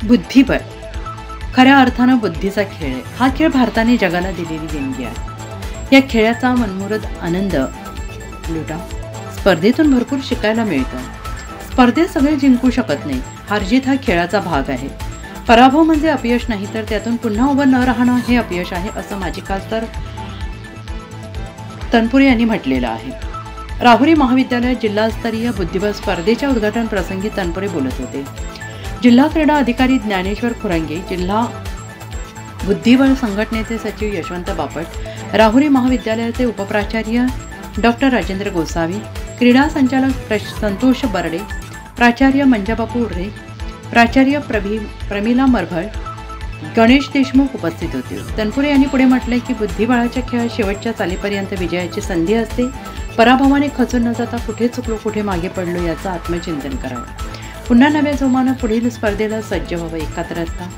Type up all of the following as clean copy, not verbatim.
बुद्धिबळ खऱ्या अर्थानं बुद्धीचा खेळ आहे. हा खेळ भारताने जगाला दिलेली देणगी आहे. या खेळाचा मनमुराद आनंद लुटा. स्पर्धेतून भरपूर शिकायला मिळतं. स्पर्धेत सगळे जिंकू शकत नाही. हारजीत हा खेळाचा भाग आहे. पराभव म्हणजे अपयश नाही, तर त्यातून पुन्हा उभं न राहणं हे अपयश आहे, असं माजी खासदार तनपुरे यांनी म्हटलेलं आहे. राहुरी महाविद्यालयात जिल्हास्तरीय बुद्धिबळ स्पर्धेच्या उद्घाटन प्रसंगी तनपुरे बोलत होते. जिल्हा क्रीडा अधिकारी ज्ञानेश्वर खुरंगे, जिल्हा बुद्धिबळ संघटनेचे सचिव यशवंत बापट, राहुरी महाविद्यालयाचे उपप्राचार्य डॉक्टर राजेंद्र गोसावी, क्रीडा संचालक संतोष बर्डे, प्राचार्य मंजाबापू उर्रे, प्राचार्य प्रमिला मरभळ, गणेश देशमुख उपस्थित होते. तनपुरे यांनी पुढे म्हटले की बुद्धिबळाच्या खेळात शेवटच्या चालीपर्यंत विजयाची संधी असते. पराभवाने खचून न जाता कुठे चुकलो, कुठे मागे पडलो याचं आत्मचिंतन करावं. पुन्हा नव्या जोमानं पुढील स्पर्धेला सज्ज व्हावं. एकाग्रता,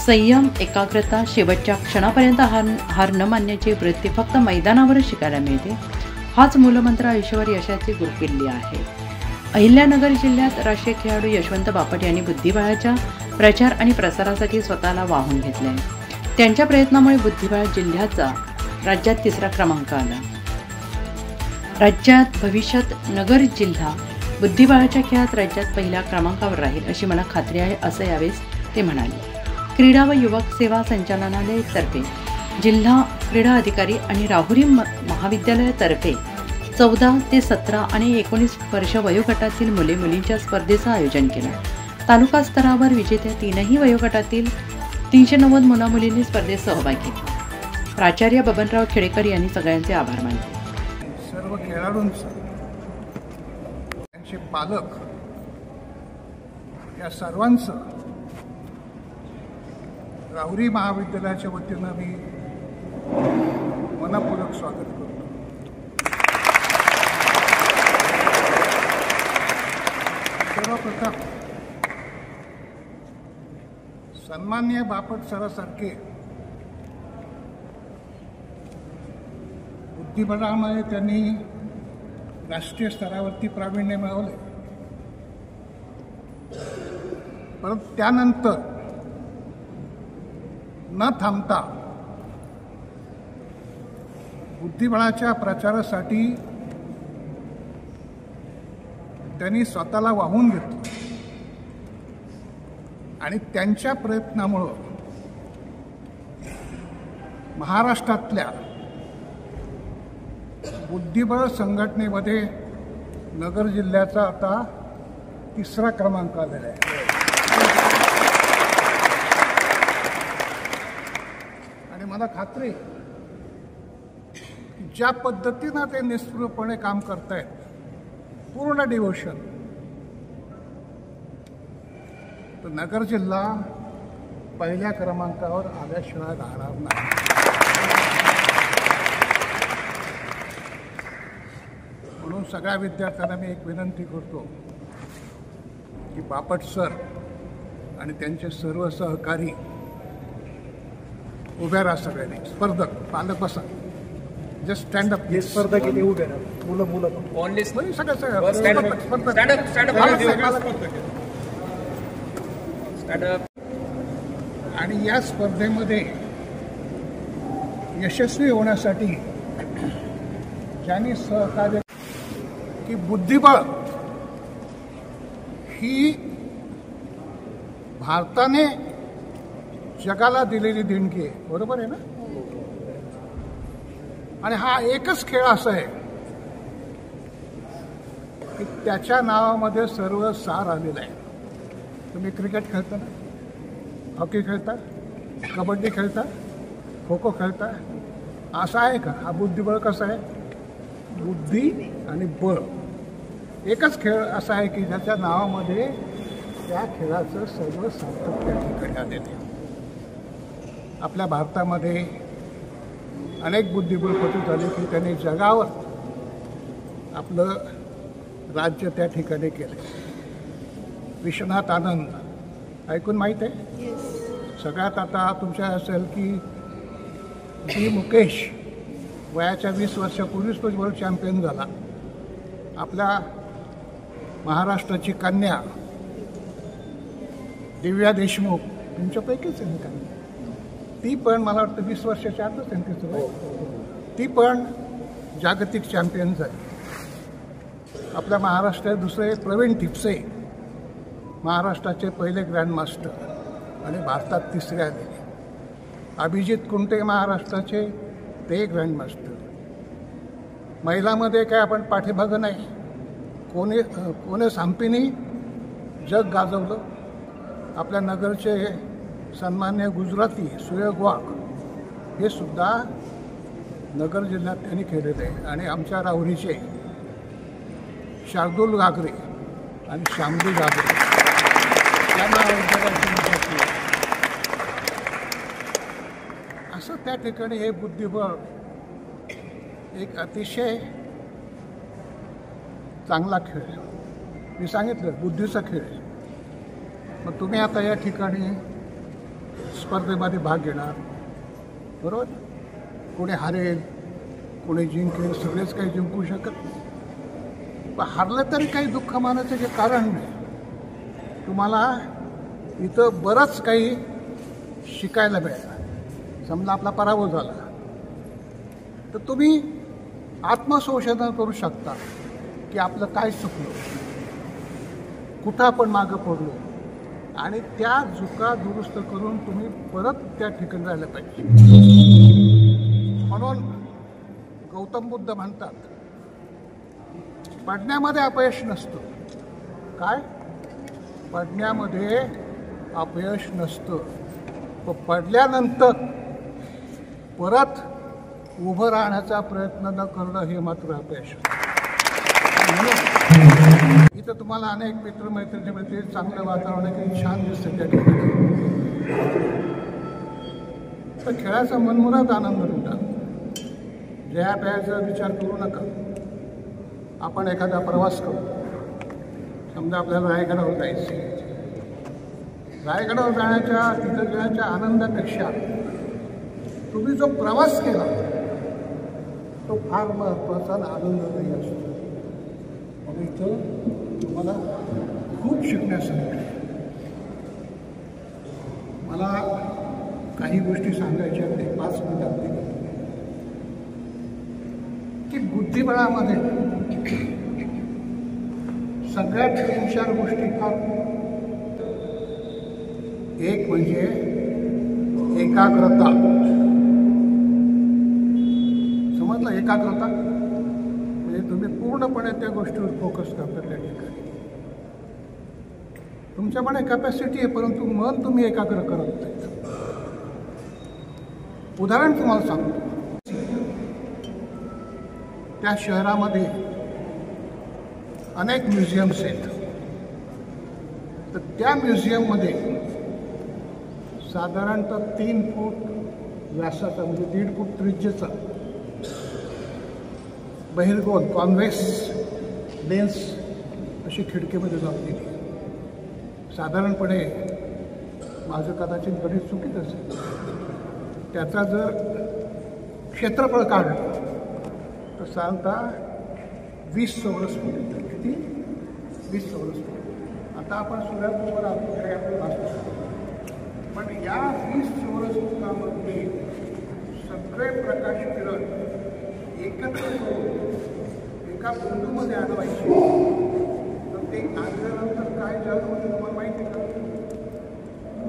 संयम, एकाग्रता, शेवटच्या क्षणापर्यंत हार न मानण्याची वृत्ती फक्त मैदानावरच शिकायला मिळते. हाच मूलमंत्र आयुष्यावर यशाची गुरुकिल्ली आहे. अहिल्यानगर जिल्ह्यात राष्ट्रीय खेळाडू यशवंत बापट यांनी बुद्धिबळाच्या प्रचार आणि प्रसारासाठी स्वतःला वाहून घेतले. त्यांच्या प्रयत्नामुळे बुद्धिबळ जिल्ह्याचा राज्यात 3रा क्रमांक आला. राज्यात भविष्यात नगर जिल्हा बुद्धिबळाच्या खेळात राज्यात 1ल्या क्रमांकावर राहील अशी मला खात्री आहे, असं यावेळेस ते म्हणाले. क्रीडा व युवक सेवा संचालनालयातर्फे जिल्हा क्रीडा अधिकारी आणि राहुरी महाविद्यालयातर्फे 14 ते 17 आणि 19 वर्ष वयोगटातील मुले मुलींच्या स्पर्धेचं आयोजन केलं. तालुका स्तरावर विजेत्या 3ही वयोगटातील 390 मुलामुलींनी स्पर्धेत सहभाग घेतला. प्राचार्य बबनराव खेडेकर यांनी सगळ्यांचे आभार मानले. सर्व खेळाडूंचं, त्यांचे पालक, या सर्वांचं राहुरी महाविद्यालयाच्या वतीनं मी मनपूर्वक स्वागत करतो. सर्वप्रथम सन्माननीय बापट सरांसारखे बुद्धिबळामध्ये त्यांनी राष्ट्रीय स्तरावरती प्रावीण्य मिळवले, परंतु त्यानंतर न थांबता बुद्धिबळाच्या प्रचारासाठी त्यांनी स्वतःला वाहून घेतलं आणि त्यांच्या प्रयत्नामुळं महाराष्ट्रातल्या बुद्धिबळ संघटनेमध्ये नगर जिल्ह्याचा आता 3रा क्रमांक आलेला आहे. आणि मला खात्री ज्या पद्धतीनं ते निस्पृहपणे काम करतायत, पूर्ण डिव्होशन, तर नगर जिल्हा 1ल्या क्रमांकावर आल्याशिवाय राहणार नाही. म्हणून सगळ्या विद्यार्थ्यांना मी एक विनंती करतो की बापट सर आणि त्यांचे सर्व सहकारी उभ्या राहा. सगळ्यांनी स्पर्धक, पालक बसा, जस्ट स्टँड अप. स्पर्धा केली उभ्या राहा, मुलं आणि या स्पर्धेमध्ये यशस्वी होण्यासाठी ज्यांनी सहकार्य, की बुद्धिबळ ही भारताने जगाला दिलेली देणगी आहे. बरोबर आहे ना? आणि हा एकच खेळ असा आहे की त्याच्या नावामध्ये सर्व सार आलेलं आहे. तुम्ही क्रिकेट खेळता ना, हॉकी खेळता, कबड्डी खेळता, खो खो खेळता, असं आहे का? हा बुद्धिबळ कसा आहे? बुद्धी आणि बळ एकच खेळ असा आहे की ज्याच्या नावामध्ये त्या खेळाचं सर्व सार्थक त्या ठिकाणी आलेलं आहे. आपल्या भारतामध्ये अनेक बुद्धिबळपटू झाले की त्यांनी जगावर आपलं राज्य त्या ठिकाणी केलं. विश्वनाथ आनंद ऐकून माहीत आहे? सगळ्यात आता तुमच्या असेल की जी मुकेश वयाच्या 20 वर्षापूर्वीच तो वर्ल्ड चॅम्पियन झाला. आपल्या महाराष्ट्राची कन्या दिव्या देशमुख तुमच्यापैकीच आहे का? ती पण मला वाटतं 20 वर्षाच्या आतच आहे तिचं वय. ती पण जागतिक चॅम्पियन झाली. आपल्या महाराष्ट्रात दुसरे प्रवीण ठिपसे महाराष्ट्राचे पहिले ग्रँडमास्टर आणि भारतात तिसरे आलेले. अभिजित कुंटे महाराष्ट्राचे ते ग्रँडमास्टर. महिलामध्ये काय आपण पाठीभागं नाही. कोणे सांपिनी जग गाजवलं. आपल्या नगरचे सन्मान्य गुजराती सुयोग वाघ हे सुद्धा नगर जिल्ह्यात त्यांनी केलेले आहे. आणि आमच्या राहुरीचे शार्दूल गागरे आणि श्यामजी गागरे त्यांना असं त्या ठिकाणी हे बुद्धिबळ एक अतिशय चांगला खेळ आहे. मी सांगितलं बुद्धीचा खेळ आहे. मग तुम्ही आता या ठिकाणी स्पर्धेमध्ये भाग घेणार बरोबर. कोणी हारेल कोणी जिंकेल सगळेच काही जिंकू शकत नाही. पण हारलं तरी काही दुःख मानायचं जे कारण नाही. तुम्हाला इथं बरंच काही शिकायला मिळालं. समजा आपला पराभव झाला तर तुम्ही आत्मसंशोधन करू शकता की आपलं काय चुकलं, कुठं आपण मागं पडलो आणि त्या चुका दुरुस्त करून तुम्ही परत त्या ठिकाणी राहिलं पाहिजे. म्हणून गौतम बुद्ध म्हणतात पडण्यामध्ये अपयश नसतं. काय पडण्यामध्ये अपयश नसतं. पण पडल्यानंतर परत उभं राहण्याचा प्रयत्न न करणं हे मात्र अपयश. म्हणून इथं तुम्हाला अनेक मित्रमैत्रिणी मिळतील. चांगलं वातावरण आहे की छान दिसतं त्या ठिकाणी. तर खेळाचा मनमुराद आनंद लुटा. जया प्यायचा विचार करू नका. आपण एखादा प्रवास करू. समजा आपल्याला रायगडावर जायचं. रायगडावर जाण्याच्या तिथं जाण्याच्या आनंदापेक्षा तुम्ही जो प्रवास केला तो फार महत्त्वाचा आणि आनंददायी असतो. मग इथं तुम्हाला खूप शिकण्यासारखं. मला काही गोष्टी सांगायच्या आहेत 5 मिनिटात की बुद्धिबळामध्ये सगळ्यात 3-4 गोष्टी फार. एक म्हणजे एकाग्रता. समजलं. एकाग्रता म्हणजे तुम्ही पूर्णपणे त्या गोष्टीवर फोकस करता. त्या ठिकाणी तुमच्याकडे कॅपॅसिटी आहे परंतु मन तुम्ही एकाग्र करत नाही. उदाहरण तुम्हाला सांगतो. त्या शहरामध्ये अनेक म्युझियम्स आहेत. तर त्या म्युझियममध्ये साधारणतः 3 फूट व्यासाचा म्हणजे 1.5 फूट त्रिज्येचा बहिर्गोल कॉन्व्हेक्स लेन्स अशी खिडकीमध्ये लावलेली. साधारणपणे माझं कदाचित गणित चुकीत असेल. त्याचा जर क्षेत्रफळ काढलं तर साधारणतः 20 चौरस फूट येतं. किती? 20 चौरस फूट. आता आपण सूर्यासमोर आपल्याकडे आपलं भासतो. पण या 20 चौरस फुटामध्ये सगळे प्रकाश किरण एकत्र करून एका बिंदूमध्ये आणवायचे. तर ते आणल्यानंतर काय झालं म्हणजे तुम्हाला माहिती आहे का?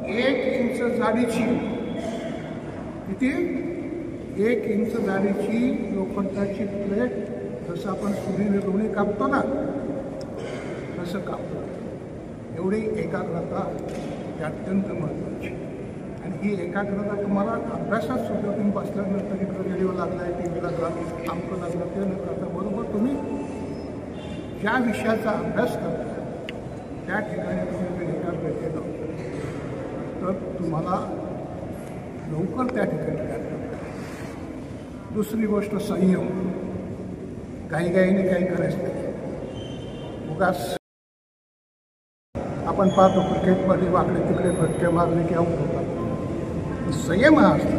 1 इंच जाडीची किती? 1 इंच जाडीची लोखंडाची प्लेट जसं आपण सुरीने लोणी कापतो ना तसं कापतो. एवढी एकाग्रता ही अत्यंत महत्त्वाची. आणि ही एकाग्रता तुम्हाला अभ्यासात सुद्धा तुम्ही बसल्यानंतर इकडं रेडिओ लागला आहे टी व्ही लागला आमचं लागलं ते न करता बरोबर तुम्ही ज्या विषयाचा अभ्यास करता त्या ठिकाणी तुम्ही जर एकाग्र केलं तर तुम्हाला लवकर त्या ठिकाणी काय. दुसरी गोष्ट संयम. घाईघाईने काही करायचं नाही. उगाच आपण पाहतो क्रिकेटमध्ये वाकडे तिकडे फटके मारले की आऊट होतात. संयम हा असतो.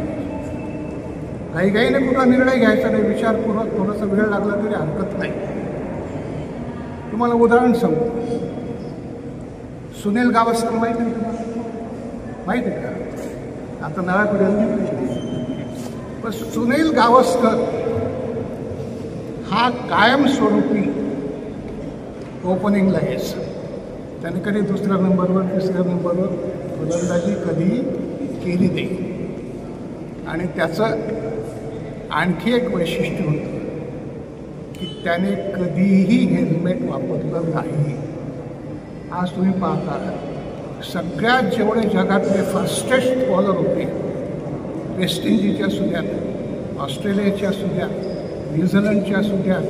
घाईघाईने कुठला निर्णय घ्यायचा नाही. विचारपूर्वक थोडासा वेळ लागला तरी हरकत नाही. तुम्हाला उदाहरण सांगू. सुनील गावस्कर माहिती आहे तुम्हाला? माहिती आहे का? आता नव्या पिढीला पण सुनील गावस्कर हा कायमस्वरूपी ओपनिंगला यायचा. त्याने कधी दुसऱ्या नंबरवर तिसऱ्या नंबरवर फलंदाजी कधी केली नाही. आणि त्याचं आणखी एक वैशिष्ट्य होतं की त्याने कधीही हेल्मेट वापरलं नाही. आज तुम्ही पाहता सगळ्यात जेवढे जगातले फास्टेस्ट बॉलर होते, वेस्ट इंडिजच्या सुद्यात, ऑस्ट्रेलियाच्या सुद्यात, न्यूझीलंडच्या सुद्यात,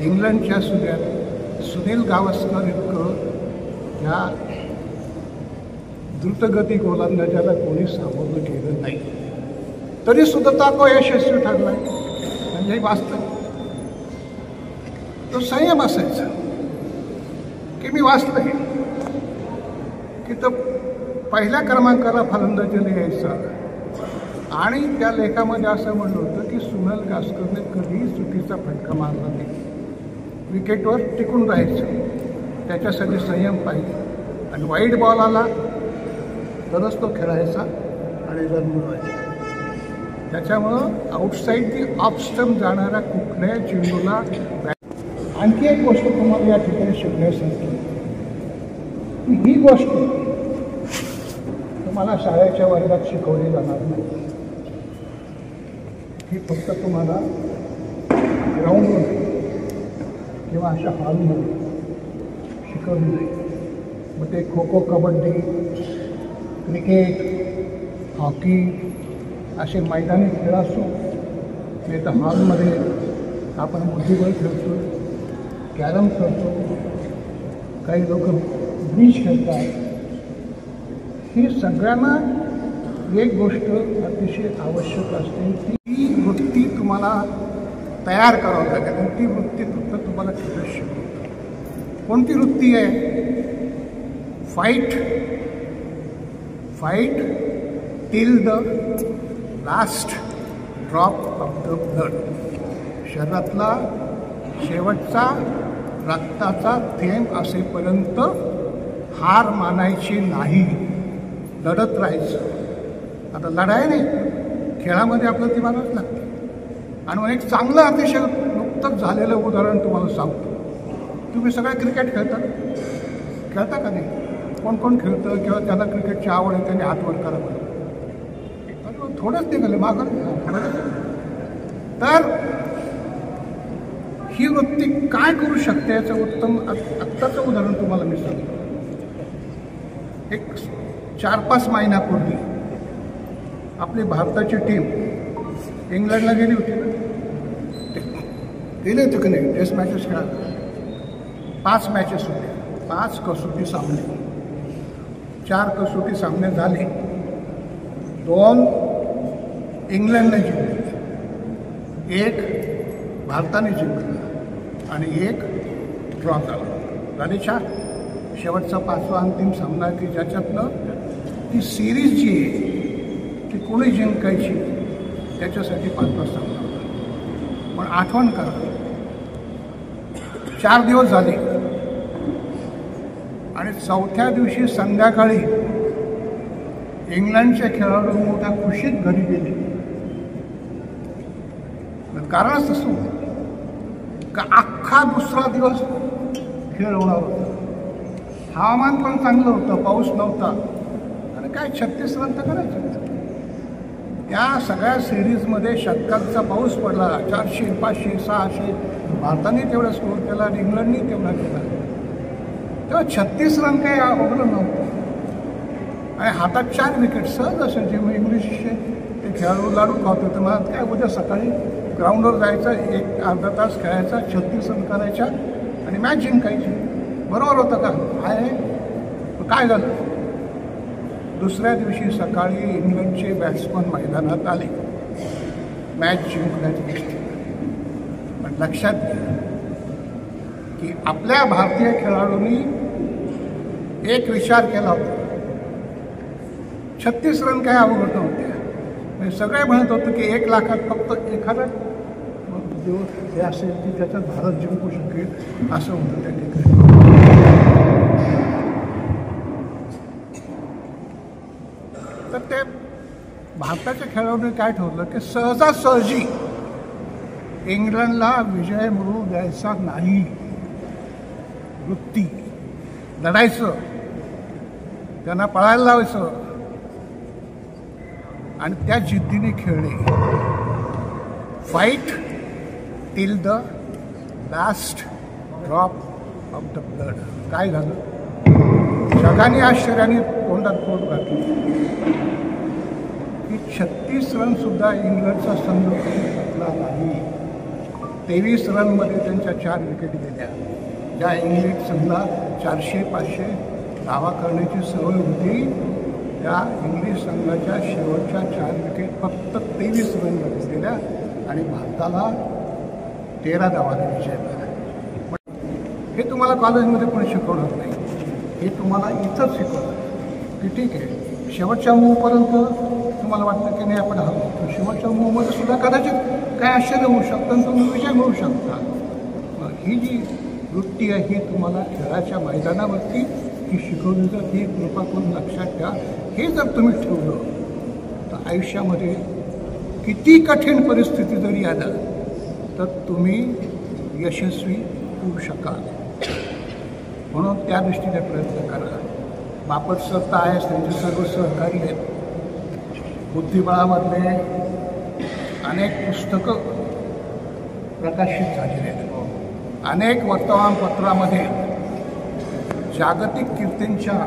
इंग्लंडच्या सुद्यात, सुनील गावस्कर इतकं ह्या द्रुतगती गोलंदाजाला कोणी सामोरं केलं नाही. तरी सुद्धा तो यशस्वी ठरला. म्हणजे वास्तव तो संयम असायचा की मी वाचलंय की तो पहिल्या क्रमांकाला फलंदाजीला यायचा. आणि त्या लेखामध्ये असं म्हणलं होतं की सुनील गावस्करने कधीही चुकीचा फटका मारला नाही. विकेटवर टिकून राहायचं, त्याच्यासाठी संयम पाहिजे. आणि वाईट बॉल आला तरच तो खेळायचा आणि रन मिळवायचा. त्याच्यामुळं आउटसाईड दी ऑफ स्टंप जाणाऱ्या कुठल्याही चेंडूला. आणखी एक गोष्ट तुम्हाला या ठिकाणी शिकण्यासाठी, ही गोष्ट तुम्हाला शाळेच्या वर्गात शिकवली जाणार नाही. ही फक्त तुम्हाला ग्राउंडवर किंवा अशा हॉलमध्ये शिकवली नाही. मग ते खो खो, कबड्डी, क्रिकेट, हॉकी असे मैदानी खेळ असो, नाही तर हॉलमध्ये आपण बुद्धिबळ खेळतो, कॅरम खेळतो, काही लोक ब्रिज खेळतात. ही सगळ्यांना एक गोष्ट अतिशय आवश्यक असते, ती वृत्ती तुम्हाला तयार करावं लागेल. आणि ती वृत्ती फक्त तुम्हाला खेळत शिकवतो. कोणती वृत्ती आहे? Fight till the last drop of the blood. शरीरातला शेवटचा रक्ताचा थेंब असेपर्यंत हार मानायची नाही, लढत राहायचं. आता लढाई नाही, खेळामध्ये आपलं ती मानावंच लागते. आणि एक चांगलं अतिशय नुकतंच झालेलं उदाहरण तुम्हाला सांगतो. तुम्ही सगळे क्रिकेट खेळता का नाही? कोण कोण खेळतं किंवा त्याला क्रिकेटची आवड आहे त्याने हात वर करा बरं. थोडंच निघाले मागं. तर ही वृत्ती काय करू शकते याचं उत्तम आत्ताचं उदाहरण तुम्हाला मी सांगतो. एक 4-5 महिन्यापूर्वी आपली भारताची टीम इंग्लंडला गेली होती ना. गेले होते की नाही टेस्ट मॅचेस खेळायला? 5 मॅचेस होते, 5 कसोटी सामने. 4 कसोटी सामने झाले, 2 इंग्लंडने जिंकले, 1 भारताने जिंकला आणि 1 ड्रॉ झाला. झाले 4. शेवटचा 5वा अंतिम सामना की ज्याच्यातनं ती सिरीज जी आहे ती कोणी जिंकायची त्याच्यासाठी 5वा सामना होता. पण आठवण करा, 4 दिवस झाले आणि 4थ्या दिवशी संध्याकाळी इंग्लंडचे खेळाडू मोठ्या खुशीत घरी गेले. कारणच तसं का अख्खा दुसरा दिवस खेळ होणार होता. हवामान पण चांगलं होतं, पाऊस नव्हता आणि काय 36 रन तर करायचे. या सगळ्या सिरीजमध्ये शतकांचा पाऊस पडला. 400, 500, 600 भारताने तेवढा स्कोर केला आणि इंग्लंडने तेवढा केला. तेव्हा 36 रन काही अवघड नव्हतं आणि हातात 4 विकेट सहज असायचे. मग इंग्लिशचे ते खेळाडू लाडू खावतो तर मला काय उद्या सकाळी ग्राउंडवर जायचं, 1-अर्धा तास खेळायचा, 36 रन करायच्या आणि मॅच जिंकायची. बरोबर होतं का? आहे. काय झालं? दुसऱ्या दिवशी सकाळी इंग्लंडचे बॅट्समन मैदानात आले मॅच जिंकण्याच्या दृष्टीने. पण लक्षात घ्या की आपल्या भारतीय खेळाडूंनी एक विचार केला होता, 36 रन काय अवघड नव्हते. म्हणजे सगळे म्हणत होतं की 1 लाखात फक्त एखादा दिवस हे असेल की त्याच्यात भारत जिंकू शकेल असं होतं त्या ठिकाणी. तर ते भारताच्या खेळाडूंनी काय ठरवलं की सहजासहजी इंग्लंडला विजय मिळवू द्यायचा नाही. वृत्ती लढायचं, त्यांना पळायला लावायचं आणि त्या जिद्दीने खेळणे. Fight till the last drop of the blood. काय झालं? जगाने आश्चर्याने तोंडात पोट घातलं की 36 रनसुद्धा इंग्लंडचा संघ करू शकला नाही. 23 रनमध्ये त्यांच्या 4 विकेट गेल्या. ज्या इंग्लंड संघाला 400-500 धावा करण्याची सवय होती त्या इंग्लिश संघाच्या शेवटच्या 4 विकेट फक्त 23 रनमध्ये गेल्या आणि भारताला 13 धावाने विजय मिळाला. हे तुम्हाला कॉलेजमध्ये पण शिकवणार नाही, हे तुम्हाला इथंच शिकवणार की ठीक आहे शेवटच्या मूवपर्यंत तुम्हाला वाटतं की नाही आपण हवं, शेवटच्या मूवमध्ये सुद्धा कदाचित काय आश्चर्य होऊ शकतं आणि तुम्ही विजय मिळू शकता. ही जी वृत्ती आहे ही तुम्हाला खेळाच्या मैदानावरती ही शिकवली जाते. ही कृपा करून लक्षात घ्या. हे जर तुम्ही ठेवलं तर आयुष्यामध्ये किती कठीण परिस्थिती जरी आलं तर तुम्ही यशस्वी होऊ शकाल. म्हणून त्या दृष्टीने प्रयत्न करा. बापट सर तर आहेच, त्यांचे सर्व सहकारी आहेत. बुद्धिबळामधले अनेक पुस्तकं प्रकाशित झालेली आहेत. अनेक वर्तमानपत्रामध्ये जागतिक कीर्तींच्या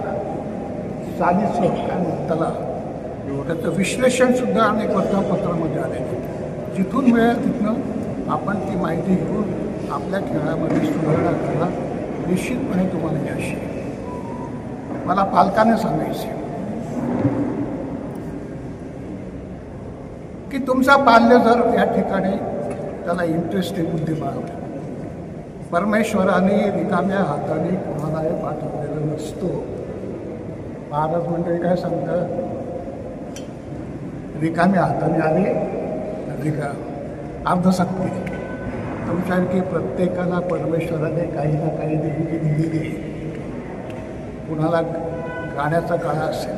चालीचं काय म्हणताला त्याचं विश्लेषणसुद्धा अनेक वर्तमानपत्रामध्ये आले. जिथून मिळेल तिथनं आपण ती माहिती घेऊन आपल्या खेळामध्ये सुधारणा करा. निश्चितपणे तुम्हाला यश येईल. मला पालकाने सांगायचे की तुमचा पाल्य जर या ठिकाणी त्याला इंटरेस्ट आहे बुद्धिबळावर, परमेश्वराने रिकाम्या हाताने कोणालाही पाठवलेला नसतो. महाराज मंडळी काय सांगतात? रिकाम्या हाताने आले अर्धशक्ती. तुमच्यासारखी प्रत्येकाला परमेश्वराने काही ना काही देणगी दिलेली आहे. कुणाला गाण्याचा कला असेल,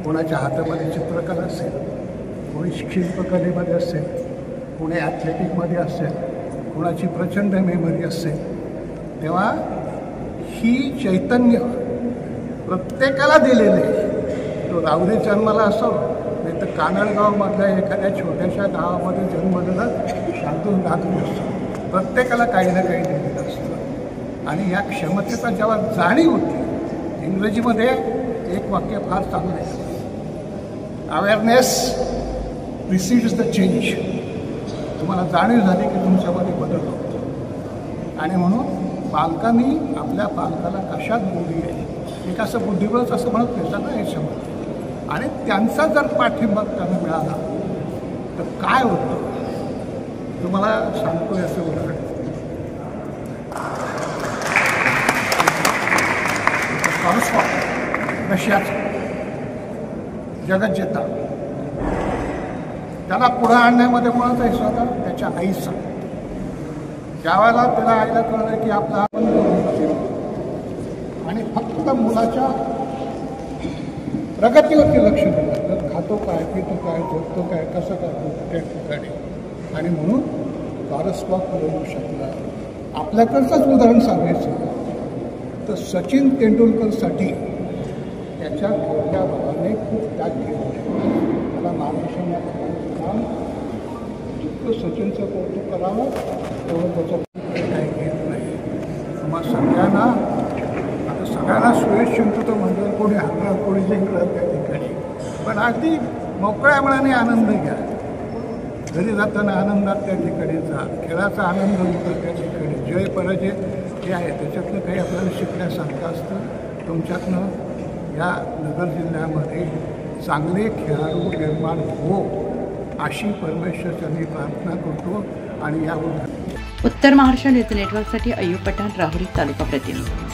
कोणाच्या हातामध्ये चित्रकला असेल, कोणी शिल्पकलेमध्ये असेल, कोणी ॲथलेटिकमध्ये असेल, कोणाची प्रचंड मेमरी असेल. तेव्हा ही चैतन्य प्रत्येकाला दिलेलं आहे. तो राहुरी जन्माला असो नाही तर कानडगावमधल्या एखाद्या छोट्याशा गावामध्ये जन्मलेला शांतून घातून असतो. प्रत्येकाला काही ना काही दिलेलं असतं. आणि या क्षमतेचा जेव्हा जाणीव होती, इंग्रजीमध्ये एक वाक्य फार चांगलं आहे, अवेअरनेस प्रिसिड्स द चेंज. तुम्हाला जाणीव झाली की तुमच्यामध्ये बदल होतो. आणि म्हणून पालकांनी आपल्या पालकाला कशात बुद्धी आहे, एक असं बुद्धिबळच असं म्हणत नाही सगळं हे समजतं. आणि त्यांचा जर पाठिंबा त्यांना मिळाला तर काय होतं तुम्हाला सांगतो. याचं उदाहरण रशियाचं जगज्जेता, त्याला पुढं आणण्यामध्ये कोणाचा हिस्सा होता? त्याच्या आईचा. ज्यावेळेला त्याला आईला कळलं की आपला आपण आणि फक्त मुलाच्या प्रगतीवरती लक्ष दिलं तर खातो काय, पितो काय, झोपतो काय, कसं करतो त्या ठिकाणी. आणि म्हणून कारस्पॉक होऊ शकला. आपल्याकडचंच उदाहरण सांगायचं तर सचिन तेंडुलकरसाठी त्याच्या छोट्या भावाने खूप त्याग केला. मला महाराष्ट्रात काम जितकं सचिनचं कौतुक करावं तेवढं त्याचं काही घेत नाही. मग सगळ्यांना आता सगळ्यांना सुयश चिंततो म्हणजे कोणी हरणार कोणी जिंकणार त्या ठिकाणी. पण अगदी मोकळ्या मनाने आनंद घ्या. घरी जाताना आनंदात त्या ठिकाणी जा. खेळाचा आनंद होतो त्या ठिकाणी. जय पराजय हे आहे त्याच्यातलं काही आपल्याला शिकण्यासारखं असतं. तुमच्यातनं या नगर जिल्ह्यामध्ये चांगले खेळाडू निर्माण हो अशी परमेश्वराची प्रार्थना करतो. आणि या उत्तर महाराष्ट्र न्यूज नेटवर्कसाठी अय्यूब पठाण, राहुरी तालुका प्रतिनिधी.